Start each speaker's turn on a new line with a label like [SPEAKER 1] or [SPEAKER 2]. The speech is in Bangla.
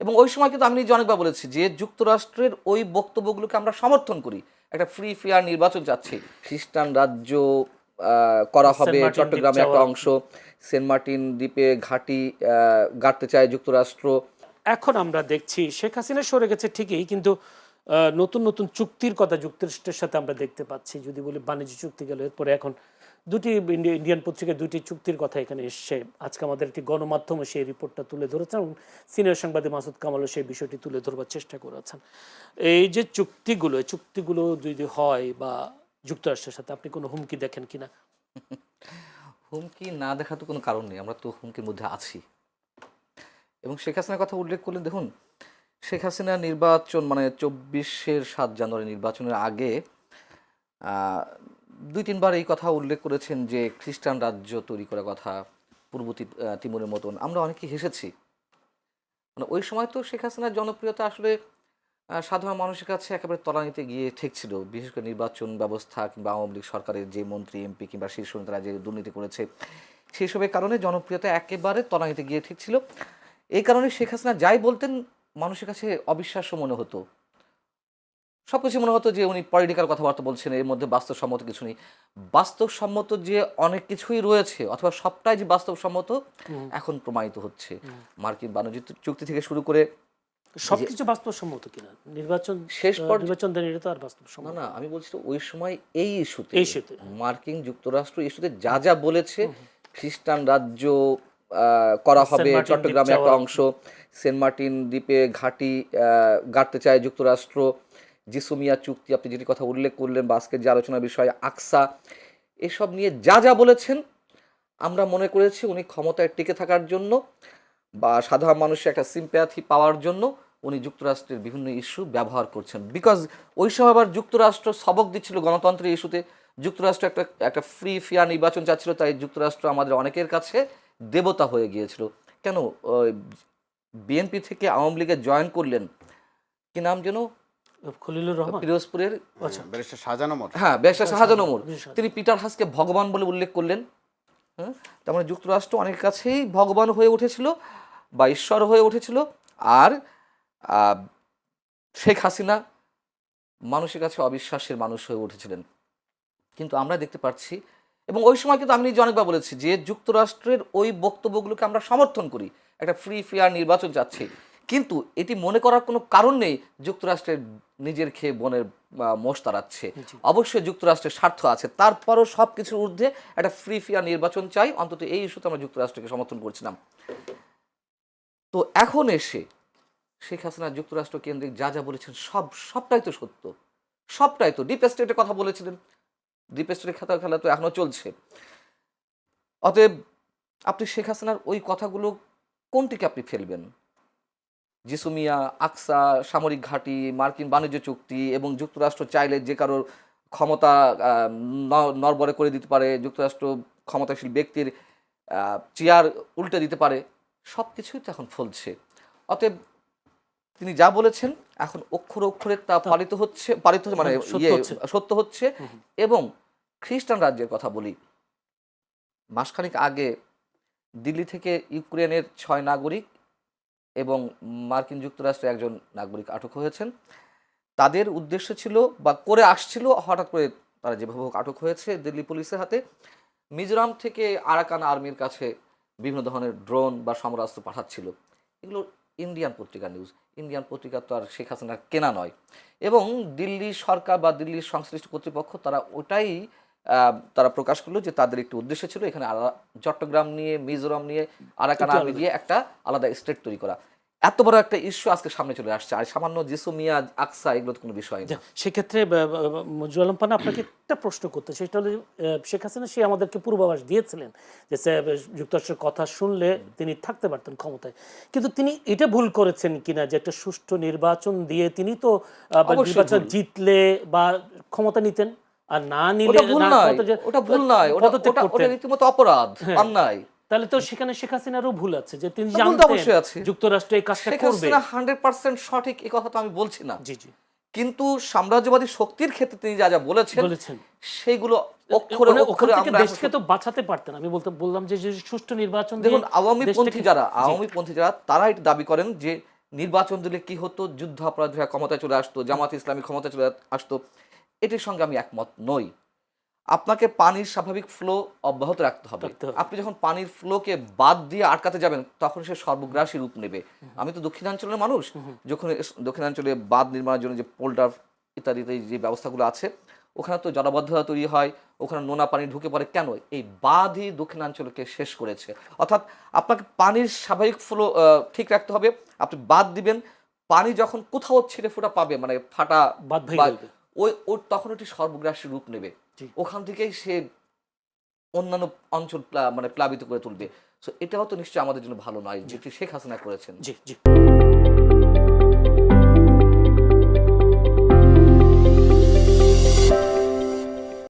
[SPEAKER 1] এবং ওই সময় কিন্তু আমি নিজে অনেকবার বলেছি যে যুক্তরাষ্ট্রের ওই বক্তব্যগুলোকে আমরা সমর্থন করি। একটা ফ্রি ফেয়ার নির্বাচন চাচ্ছি, খ্রিস্টান রাজ্য করা
[SPEAKER 2] সেন্ট
[SPEAKER 1] হবে,
[SPEAKER 2] মার্টিন দ্বীপ
[SPEAKER 1] চট্টগ্রামে একটা
[SPEAKER 2] চাওয়া।
[SPEAKER 1] অংশ, সেন্ট মার্টিন দ্বীপে ঘাঁটি গাড়তে চায় যুক্তরাষ্ট্র।
[SPEAKER 2] এখন আমরা দেখছি শেখ হাসিনা সরে গেছে ঠিকই, কিন্তু নতুন নতুন চুক্তির কথা যুক্তরাষ্ট্রের সাথে আমরা দেখতে পাচ্ছি। যদি বলি বাণিজ্য চুক্তি গেল, এরপরে এখন দুটি ইন্ডিয়ান পত্রিকায় দুটি চুক্তির কথা এখানে এসছে। আজকে আমাদের একটি গণমাধ্যমে সেই রিপোর্টটা তুলে ধরেছেন এবং সিনিয়র সাংবাদিক মাসুদ কামালও সেই বিষয়টি তুলে ধরবার চেষ্টা করেছেন। এই যে চুক্তিগুলো, এই চুক্তিগুলো যদি হয় বা যুক্তরাষ্ট্রের সাথে, আপনি কোনো হুমকি দেখেন কিনা?
[SPEAKER 1] হুমকি না দেখার তো কোনো কারণ নেই, আমরা তো হুমকির মধ্যে আছি। এবং শেখ হাসিনার কথা উল্লেখ করলেন, দেখুন শেখ হাসিনা নির্বাচন মানে 24-এর 7 জানুয়ারি নির্বাচনের আগে দুই তিনবার এই কথা উল্লেখ করেছেন যে খ্রিস্টান রাজ্য তৈরি করার কথা, পূর্ব তিমুরের মতন। আমরা অনেকে হেসেছি। মানে ওই সময় তো শেখ হাসিনার জনপ্রিয়তা আসলে সাধারণ মানুষের কাছে একেবারে তলানিতে গিয়ে ঠেকছিল, বিশেষ করে নির্বাচন ব্যবস্থা কিংবা আওয়ামী লীগ সরকারের যে মন্ত্রী এমপি কিংবা শীর্ষ নেতারা যে দুর্নীতি করেছে সেই সবের কারণে জনপ্রিয়তা একেবারে তলানিতে গিয়ে ঠেকছিল। এই কারণে শেখ হাসিনা যাই বলতেন মানুষের কাছে অবিশ্বাস্য মনে হতো। সব কিছু মনে হতো যে উনি পলিটিক্যাল কথাবার্তা বলছেন, এর মধ্যে বাস্তবসম্মত কিছু নেই। বাস্তবসম্মত যে অনেক কিছুই রয়েছে অথবা সবটাই যে বাস্তবসম্মত এখন প্রমাণিত হচ্ছে। মার্কিন বাণিজ্য চুক্তি থেকে শুরু করে
[SPEAKER 2] সবকিছু বাস্তবসম্মত কিনা? নির্বাচন
[SPEAKER 1] শেষ
[SPEAKER 2] নির্বাচন দেন, এটা তো আর বাস্তবসম্মত
[SPEAKER 1] না, আমি বলছি ওই সময় এই ইস্যুতে
[SPEAKER 2] এই ইস্যুতে।
[SPEAKER 1] মার্কিন যুক্তরাষ্ট্র ইস্যুতে যা যা বলেছে, খ্রিস্টান রাজ্য করা হবে,
[SPEAKER 2] সেন্ট মার্টিন দ্বীপ
[SPEAKER 1] চট্টগ্রামে একটা
[SPEAKER 2] চাওয়া।
[SPEAKER 1] অংশ, সেন্ট মার্টিন দ্বীপে ঘাঁটি গাড়তে চায় যুক্তরাষ্ট্র, জিসুমিয়া চুক্তি আপনি যেটি কথা উল্লেখ করলেন বা আজকের যে আলোচনার বিষয় আকসা, এসব নিয়ে যা যা বলেছেন আমরা মনে করেছি উনি ক্ষমতায় টিকে থাকার জন্য বা সাধারণ মানুষের একটা সিম্প্যাথি পাওয়ার জন্য উনি যুক্তরাষ্ট্রের বিভিন্ন ইস্যু ব্যবহার করছেন। বিকজ ওই সময় আবার যুক্তরাষ্ট্র সবক দিচ্ছিল গণতন্ত্রের ইস্যুতে। যুক্তরাষ্ট্র একটা ফ্রি ফেয়ার নির্বাচন চাচ্ছিল, তাই যুক্তরাষ্ট্র আমাদের অনেকের কাছে দেবতা হয়ে গিয়েছিল। কেন বিএনপি থেকে আওয়ামী লীগে জয়েন করলেন, কি নাম যেন,
[SPEAKER 2] খলিলুর রহমান,
[SPEAKER 1] পিরোজপুরের
[SPEAKER 3] ব্যারিস্টার শাহজাহান ওমর।
[SPEAKER 1] হ্যাঁ ব্যারিস্টার শাহজাহান ওমর, তিনি পিটার হাসকে ভগবান বলে উল্লেখ করলেন। হ্যাঁ, তার মানে যুক্তরাষ্ট্র অনেকের কাছেই ভগবান হয়ে উঠেছিল বা ঈশ্বর হয়ে উঠেছিল। আর শেখ হাসিনা মানুষের কাছে অবিশ্বাসের মানুষ হয়ে উঠেছিলেন। কিন্তু আমরা দেখতে পাচ্ছি, এবং ওই সময় কিন্তু আমি নিজে অনেকবার বলেছি যে যুক্তরাষ্ট্রের ওই বক্তব্যগুলোকে আমরা সমর্থন করি, একটা ফ্রি ফেয়ার নির্বাচন চাচ্ছি। কিন্তু এটি মনে করার কোনো কারণ নেই যুক্তরাষ্ট্রের নিজের খেয়ে বনের মোষ তাড়াচ্ছে। অবশ্যই যুক্তরাষ্ট্রের স্বার্থ আছে, তারপরও সব কিছুর ঊর্ধ্বে একটা ফ্রি ফেয়ার নির্বাচন চাই, অন্তত এই ইস্যুতে আমরা যুক্তরাষ্ট্রকে সমর্থন করছিলাম। তো এখন এসে শেখ হাসিনা যুক্তরাষ্ট্র কেন্দ্রিক যা যা বলেছেন সবটাই তো সত্য, সবটাই তো। ডিপ স্টেটের কথা বলেছিলেন, ডিপ স্টেটের খেলা তো এখনো চলছে। অতএব আপনি শেখ হাসিনার ওই কথাগুলো কোনটিকে আপনি ফেলবেন? জিসুমিয়া, আকসা, সামরিক ঘাঁটি, মার্কিন বাণিজ্য চুক্তি এবং যুক্তরাষ্ট্র চাইলে যে কারোর ক্ষমতা নড়বড়ে করে দিতে পারে, যুক্তরাষ্ট্র ক্ষমতাশীল ব্যক্তির চেয়ার উল্টে দিতে পারে, সব কিছুই তো এখন ফলছে। অতএব তিনি যা বলেছেন এখন অক্ষরে অক্ষরে তা পালিত মানে সত্য হচ্ছে। এবং খ্রিস্টান রাজ্যের কথা বলি, মাসখানেক আগে দিল্লি থেকে ইউক্রেনের 6 নাগরিক এবং মার্কিন যুক্তরাষ্ট্রের একজন নাগরিক আটক হয়েছেন। তাদের উদ্দেশ্য ছিল বা করে আসছিল, হঠাৎ করে তারা যেভাবে হোক আটক হয়েছে দিল্লি পুলিশের হাতে। মিজোরাম থেকে আরাকান আর্মির কাছে বিভিন্ন ধরনের ড্রোন বা সমরাস্ত্র পাঠাচ্ছিল। এগুলো ইন্ডিয়ান পত্রিকা নিউজ, ইন্ডিয়ান পত্রিকা তো আর শেখ হাসিনার কেনা নয়। এবং দিল্লি সরকার বা দিল্লির সংশ্লিষ্ট কর্তৃপক্ষ তারা ওটাই তারা প্রকাশ করলো যে তাদের একটি উদ্দেশ্য ছিল এখানে চট্টগ্রাম নিয়ে, মিজোরাম নিয়ে, আরাকান আর্মি দিয়ে একটা আলাদা স্টেট তৈরি করা। এত বড় একটা ইস্যু আজকে সামনে চলে আসছে, আর সামান্য জিসুমিয়া, আকসা এগুলো তো কোনো বিষয় না।
[SPEAKER 2] সেক্ষেত্রে মঞ্জুর আলম পানা, আপনাকে একটা প্রশ্ন করতে, সেটা হলো শেখ হাসিনা সে আমাদেরকে পূর্বাভাস দিয়েছিলেন যে যুক্তরাষ্ট্রের কথা শুনলে তিনি থাকতে পারতেন ক্ষমতায়, কিন্তু তিনি এটা ভুল করেছেন কিনা যে একটা সুষ্ঠু নির্বাচন দিয়ে তিনি তো নির্বাচন জিতলে বা ক্ষমতা নিতেন, আর না নিলে
[SPEAKER 1] ওটা ভুল নয়, ওটা রীতিমতো অপরাধ, অন্যায়।
[SPEAKER 2] তাহলে তো সেখানে শেখ হাসিনারও ভুল আছে যে তিনি জানতেন যুক্তরাষ্ট্র এই কাজটা করবে।
[SPEAKER 1] 100% সঠিক এই কথা তো আমি বলছি না,
[SPEAKER 2] জি জি,
[SPEAKER 1] কিন্তু সাম্রাজ্যবাদী শক্তির ক্ষেত্রে তিনি যা যা বলেছেন সেগুলো অক্ষরে অক্ষরে আমরা
[SPEAKER 2] দেশকে তো বাঁচাতে পারতেন। আমি বললাম যে সুষ্ঠু নির্বাচন,
[SPEAKER 1] দেখুন আওয়ামী পন্থী যারা তারা এটা দাবি করেন যে নির্বাচন দিলে কি হতো, যুদ্ধ অপরাধীরা ক্ষমতায় চলে আসতো, জামাত ইসলামী ক্ষমতায় চলে আসতো। এটির সঙ্গে আমি একমত নই। আপনাকে পানির স্বাভাবিক ফ্লো অব্যাহত রাখতে হবে।
[SPEAKER 2] রাখতে হবে।
[SPEAKER 1] আপনি যখন পানির ফ্লোকে বাদ দিয়ে আটকাতে যাবেন তখন সে সর্বগ্রাসী রূপ নেবে। আমি তো দক্ষিণাঞ্চলের মানুষ, যখন দক্ষিণাঞ্চলে বাঁধ নির্মাণের জন্য যে পোল্ডার ইত্যাদি ইত্যাদি যে ব্যবস্থাগুলো আছে, ওখানে তো জলাবদ্ধতা তৈরি হয়, ওখানে নোনা পানি ঢুকে পড়ে। কেন? এই বাঁধই দক্ষিণাঞ্চলকে শেষ করেছে। অর্থাৎ আপনাকে পানির স্বাভাবিক ফ্লো ঠিক রাখতে হবে। আপনি বাঁধ দিবেন, পানি যখন কোথাও ছিঁড়ে ফোঁটা পাবে, মানে ফাটা
[SPEAKER 2] বাদ ভেঙে
[SPEAKER 1] বা
[SPEAKER 2] ফেলবে।
[SPEAKER 1] ওই তখন ওটি সর্বগ্রাসী রূপ নেবে।
[SPEAKER 2] জি।
[SPEAKER 1] ওখান থেকেই সে অন্যান্য অঞ্চল মানে প্লাবিত করে তুলবে। সো এটাও তো নিশ্চয়ই আমাদের জন্য ভালো নয়, যেটি শেখ হাসিনা করেছেন।
[SPEAKER 2] জি জি